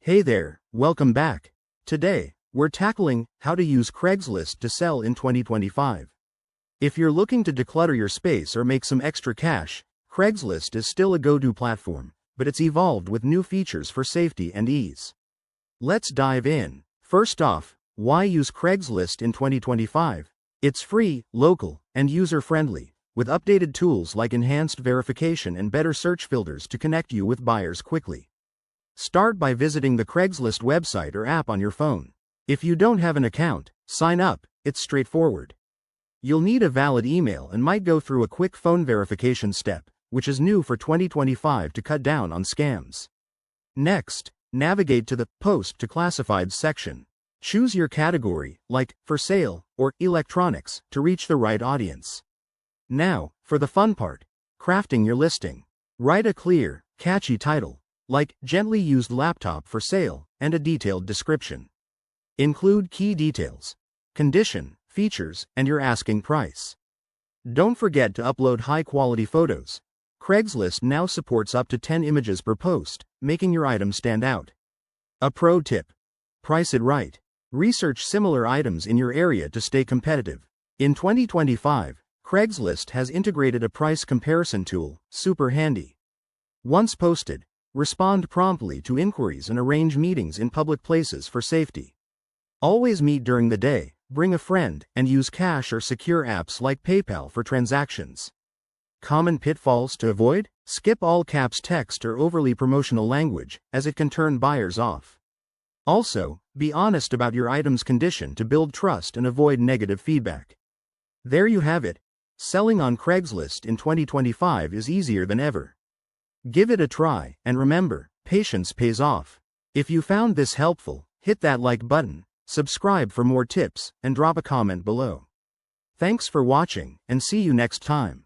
Hey there, welcome back. Today, we're tackling how to use Craigslist to sell in 2025. If you're looking to declutter your space or make some extra cash, Craigslist is still a go-to platform, but it's evolved with new features for safety and ease. Let's dive in. First off, why use Craigslist in 2025? It's free, local, and user-friendly, with updated tools like enhanced verification and better search filters to connect you with buyers quickly. Start by visiting the Craigslist website or app on your phone. If you don't have an account, sign up. It's straightforward. You'll need a valid email and might go through a quick phone verification step, which is new for 2025 to cut down on scams. Next, navigate to the Post to Classified section. Choose your category, like for sale or electronics, to reach the right audience. Now, for the fun part, crafting your listing. Write a clear, catchy title, like gently used laptop for sale, and a detailed description. Include key details, condition, features, and your asking price. Don't forget to upload high-quality photos. Craigslist now supports up to 10 images per post, making your item stand out. A pro tip: price it right. Research similar items in your area to stay competitive. In 2025, Craigslist has integrated a price comparison tool, super handy. Once posted, respond promptly to inquiries and arrange meetings in public places for safety. Always meet during the day, bring a friend, and use cash or secure apps like PayPal for transactions. Common pitfalls to avoid? Skip all caps text or overly promotional language, as it can turn buyers off. Also, be honest about your item's condition to build trust and avoid negative feedback. There you have it. Selling on Craigslist in 2025 is easier than ever. Give it a try, and remember, patience pays off. If you found this helpful, hit that like button, subscribe for more tips, and drop a comment below. Thanks for watching, and see you next time.